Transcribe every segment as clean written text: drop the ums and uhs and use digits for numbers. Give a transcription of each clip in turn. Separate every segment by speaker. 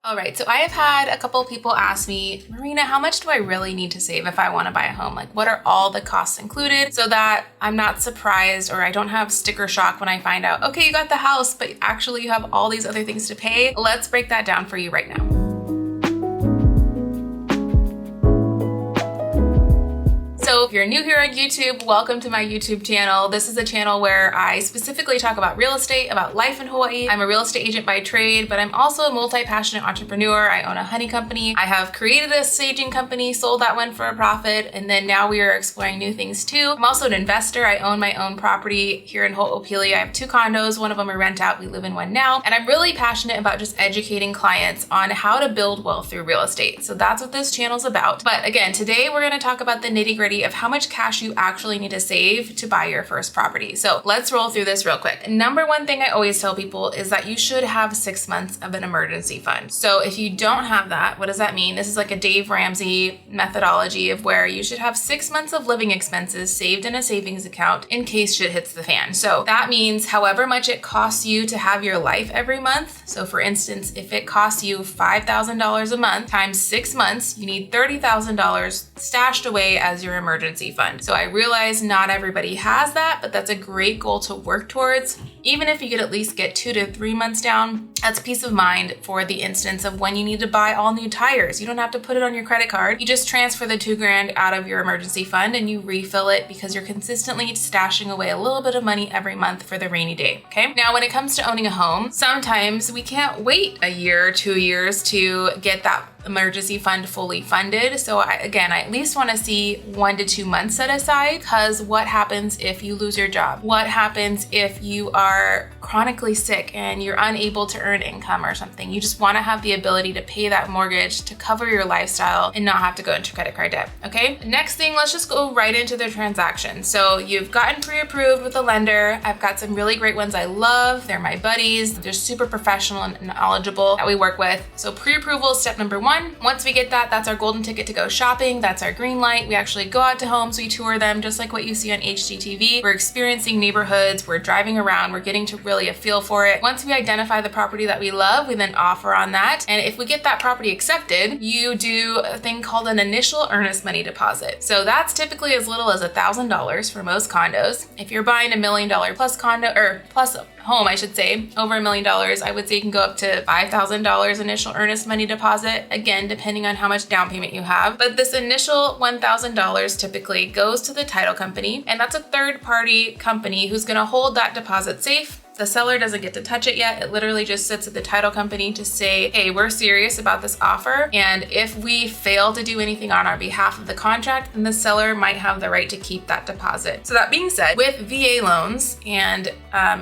Speaker 1: All right, so I have had a couple of people ask me, Marina, how much do I really need to save if I want to buy a home? Like, what are all the costs included so that I'm not surprised or I don't have sticker shock when I find out, okay, you got the house, but actually you have all these other things to pay? Let's break that down for you right now. So if you're new here on YouTube, welcome to my YouTube channel. This is a channel where I specifically talk about real estate, about life in Hawaii. I'm a real estate agent by trade, but I'm also a multi-passionate entrepreneur. I own a honey company. I have created a staging company, sold that one for a profit, and then now we are exploring new things too. I'm also an investor. I own my own property here in Ho'opili. I have 2 condos. One of them I rent out. We live in one now. And I'm really passionate about just educating clients on how to build wealth through real estate. So that's what this channel's about. But again, today we're going to talk about the nitty-gritty of how much cash you actually need to save to buy your first property. So let's roll through this real quick. Number one thing I always tell people is that you should have 6 months of an emergency fund. So if you don't have that, what does that mean? This is like a Dave Ramsey methodology of where you should have 6 months of living expenses saved in a savings account in case shit hits the fan. So that means however much it costs you to have your life every month. So for instance, if it costs you $5,000 a month times 6 months, you need $30,000 stashed away as your emergency fund. So I realize not everybody has that, but that's a great goal to work towards. Even if you could at least get 2 to 3 months down, that's peace of mind for the instance of when you need to buy all new tires. You don't have to put it on your credit card. You just transfer the $2,000 out of your emergency fund and you refill it because you're consistently stashing away a little bit of money every month for the rainy day, okay? Now, when it comes to owning a home, sometimes we can't wait a year, 2 years to get that emergency fund fully funded. So I at least want to see 1 to 2 months set aside, because what happens if you lose your job? What happens if you are chronically sick and you're unable to earn income or something? You just want to have the ability to pay that mortgage to cover your lifestyle and not have to go into credit card debt, okay? Next thing, let's just go right into the transaction. So you've gotten pre-approved with a lender. I've got some really great ones I love. They're my buddies. They're super professional and knowledgeable that we work with. So pre-approval is step number 1. Once we get that, that's our golden ticket to go shopping. That's our green light. We actually go out to homes, we tour them just like what you see on HGTV. We're experiencing neighborhoods, we're driving around, we're getting to really a feel for it. Once we identify the property that we love, we then offer on that. And if we get that property accepted, you do a thing called an initial earnest money deposit. So that's typically as little as $1,000 for most condos. If you're buying $1 million plus condo, or plus home, I should say, over $1 million, I would say you can go up to $5,000 initial earnest money deposit, again, depending on how much down payment you have. But this initial $1,000 typically goes to the title company, and that's a third-party company who's gonna hold that deposit safe. The seller doesn't get to touch it yet. It literally just sits at the title company to say, hey, we're serious about this offer. And if we fail to do anything on our behalf of the contract, then the seller might have the right to keep that deposit. So that being said, with VA loans and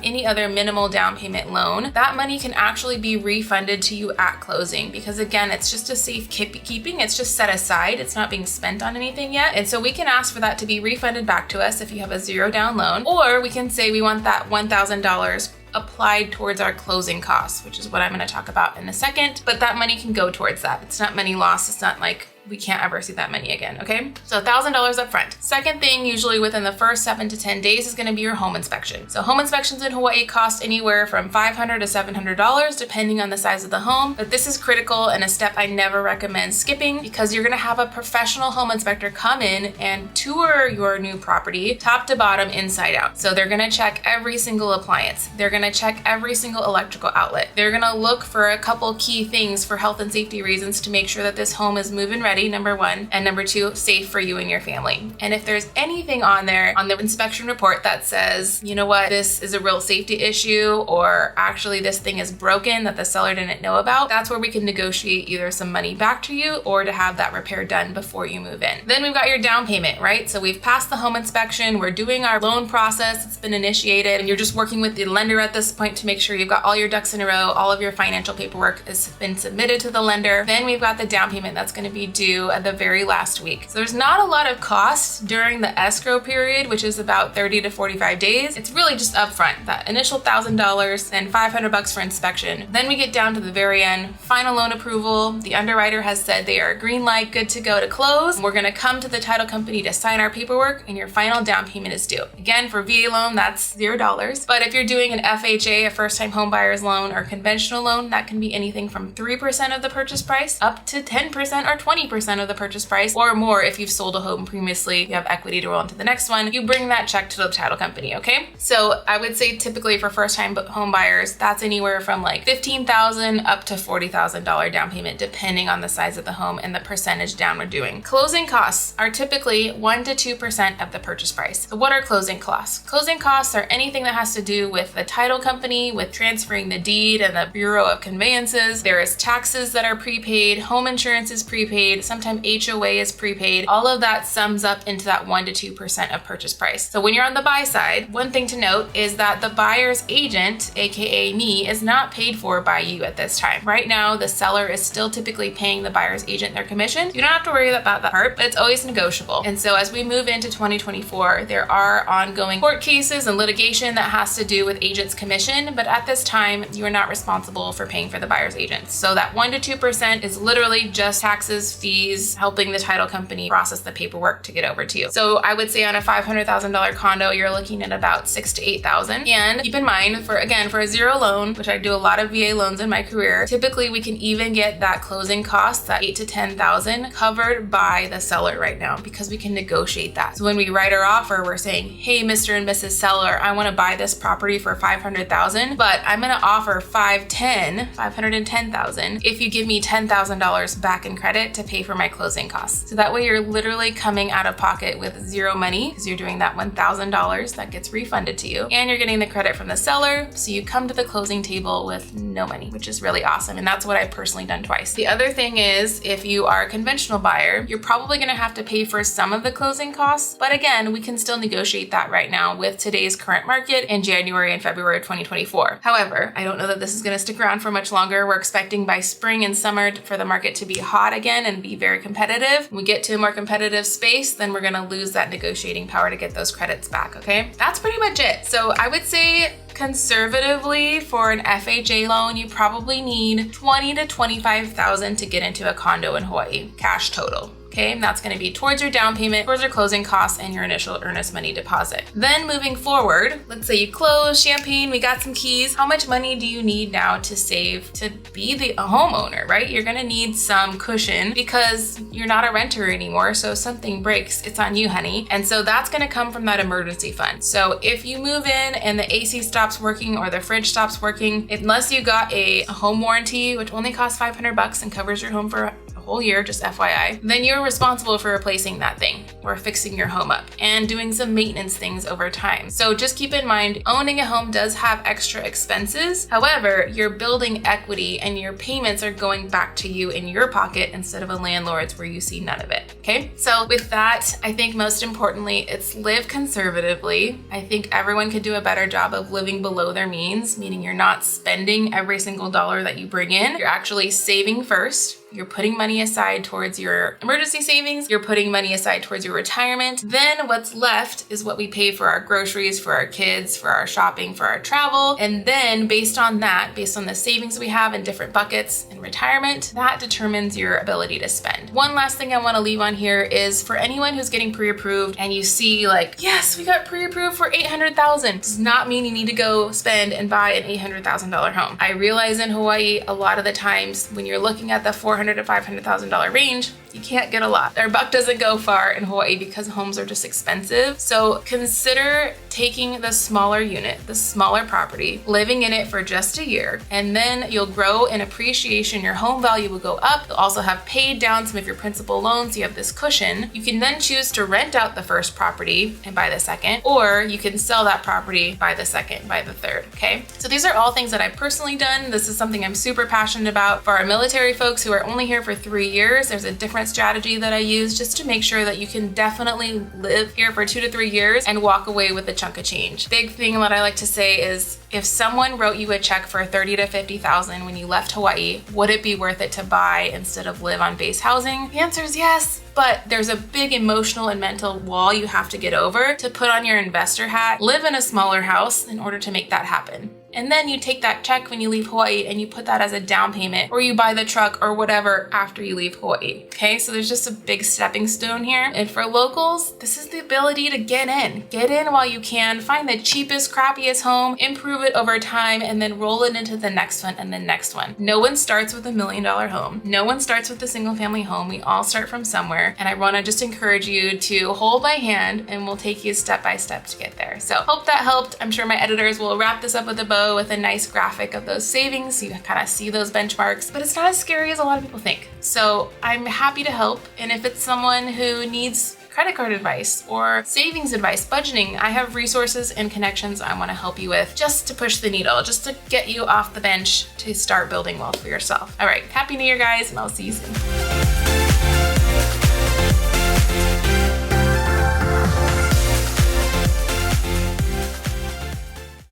Speaker 1: any other minimal down payment loan, that money can actually be refunded to you at closing, because again, it's just a safe keeping. It's just set aside. It's not being spent on anything yet. And so we can ask for that to be refunded back to us if you have a 0 down loan, or we can say we want that $1,000 applied towards our closing costs, which is what I'm going to talk about in a second. But that money can go towards that. It's not money lost. It's not like we can't ever see that money again, okay? So $1,000 up front. Second thing, usually within the first 7 to 10 days, is gonna be your home inspection. So home inspections in Hawaii cost anywhere from $500 to $700, depending on the size of the home. But this is critical and a step I never recommend skipping, because you're gonna have a professional home inspector come in and tour your new property top to bottom, inside out. So they're gonna check every single appliance. They're gonna check every single electrical outlet. They're gonna look for a couple key things for health and safety reasons to make sure that this home is move-in ready, number 1, and number 2, safe for you and your family. And if there's anything on there on the inspection report that says, you know what, this is a real safety issue, or actually this thing is broken that the seller didn't know about, that's where we can negotiate either some money back to you or to have that repair done before you move in. Then we've got your down payment, right? So we've passed the home inspection, we're doing our loan process, it's been initiated, and you're just working with the lender at this point to make sure you've got all your ducks in a row, all of your financial paperwork has been submitted to the lender. Then we've got the down payment that's going to be due to at the very last week. So there's not a lot of cost during the escrow period, which is about 30 to 45 days. It's really just upfront, that initial $1,000, then $500 for inspection. Then we get down to the very end, final loan approval. The underwriter has said they are green light, good to go to close. We're gonna come to the title company to sign our paperwork, and your final down payment is due. Again, for VA loan, that's $0. But if you're doing an FHA, a first-time home buyer's loan, or conventional loan, that can be anything from 3% of the purchase price up to 10% or 20% of the purchase price, or more if you've sold a home previously, you have equity to roll into the next one. You bring that check to the title company, okay? So I would say typically for first-time home buyers, that's anywhere from like $15,000 up to $40,000 down payment, depending on the size of the home and the percentage down we're doing. Closing costs are typically 1 to 2% of the purchase price. So what are closing costs? Closing costs are anything that has to do with the title company, with transferring the deed and the Bureau of Conveyances. There is taxes that are prepaid, home insurance is prepaid, sometimes HOA is prepaid. All of that sums up into that 1 to 2% of purchase price. So when you're on the buy side, one thing to note is that the buyer's agent, aka me, is not paid for by you at this time. Right now, the seller is still typically paying the buyer's agent their commission. You don't have to worry about that part, but it's always negotiable. And so as we move into 2024, there are ongoing court cases and litigation that has to do with agent's commission, but at this time, you are not responsible for paying for the buyer's agent. So that 1 to 2% is literally just taxes, fees, helping the title company process the paperwork to get over to you. So I would say on a $500,000 condo, you're looking at about $6,000 to $8,000. And keep in mind, for a zero loan, which I do a lot of VA loans in my career, typically we can even get that closing cost, that $8,000 to $10,000, covered by the seller right now because we can negotiate that. So when we write our offer, we're saying, hey, Mr. and Mrs. Seller, I want to buy this property for $500,000, but I'm going to offer $510,000 if you give me $10,000 back in credit to pay for my closing costs. So that way you're literally coming out of pocket with zero money because you're doing that $1,000 that gets refunded to you, and you're getting the credit from the seller. So you come to the closing table with no money, which is really awesome. And that's what I've personally done twice. The other thing is, if you are a conventional buyer, you're probably going to have to pay for some of the closing costs. But again, we can still negotiate that right now with today's current market in January and February of 2024. However, I don't know that this is going to stick around for much longer. We're expecting by spring and summer for the market to be hot again and be very competitive. When we get to a more competitive space, then we're going to lose that negotiating power to get those credits back, okay? That's pretty much it. So I would say conservatively for an FHA loan, you probably need $20,000 to $25,000 to get into a condo in Hawaii, cash total. Okay, and that's gonna be towards your down payment, towards your closing costs, and your initial earnest money deposit. Then moving forward, let's say you close, champagne, we got some keys. How much money do you need now to save to be the homeowner, right? You're gonna need some cushion because you're not a renter anymore. So if something breaks, it's on you, honey. And so that's gonna come from that emergency fund. So if you move in and the AC stops working or the fridge stops working, unless you got a home warranty, which only costs $500 and covers your home for whole year, just FYI, then you're responsible for replacing that thing or fixing your home up and doing some maintenance things over time. So just keep in mind, owning a home does have extra expenses. However, you're building equity and your payments are going back to you in your pocket instead of a landlord's where you see none of it. Okay, so with that, I think most importantly, it's live conservatively. I think everyone could do a better job of living below their means, meaning you're not spending every single dollar that you bring in. You're actually saving first. You're putting money aside towards your emergency savings. You're putting money aside towards your retirement. Then what's left is what we pay for our groceries, for our kids, for our shopping, for our travel. And then based on that, based on the savings we have in different buckets in retirement, that determines your ability to spend. One last thing I want to leave on here is for anyone who's getting pre-approved and you see like, yes, we got pre-approved for $800,000. Does not mean you need to go spend and buy an $800,000 home. I realize in Hawaii, a lot of the times when you're looking at the $400,000 to $500,000 range, you can't get a lot. Our buck doesn't go far in Hawaii because homes are just expensive. So consider taking the smaller unit, the smaller property, living in it for just a year, and then you'll grow in appreciation. Your home value will go up. You'll also have paid down some of your principal loans. You have this cushion. You can then choose to rent out the first property and buy the second, or you can sell that property, buy the second, buy the third, okay? So these are all things that I've personally done. This is something I'm super passionate about. For our military folks who are only here for 3 years, there's a different strategy that I use just to make sure that you can definitely live here for 2 to 3 years and walk away with a chunk of change. Big thing that I like to say is, if someone wrote you a check for $30,000 to $50,000 when you left Hawaii, would it be worth it to buy instead of live on base housing? The answer is yes. But there's a big emotional and mental wall you have to get over to put on your investor hat, live in a smaller house in order to make that happen. And then you take that check when you leave Hawaii and you put that as a down payment, or you buy the truck or whatever after you leave Hawaii. Okay, so there's just a big stepping stone here. And for locals, this is the ability to get in. Get in while you can, find the cheapest, crappiest home, improve it over time, and then roll it into the next one and the next one. No one starts with $1 million home. No one starts with a single family home. We all start from somewhere. And I wanna just encourage you to hold my hand and we'll take you step by step to get there. So hope that helped. I'm sure my editors will wrap this up with a bow with a nice graphic of those savings so you kind of see those benchmarks, but it's not as scary as a lot of people think. So I'm happy to help. And if it's someone who needs credit card advice or savings advice, budgeting, I have resources and connections I want to help you with just to push the needle, just to get you off the bench to start building wealth for yourself. All right, Happy New Year, guys, and I'll see you soon.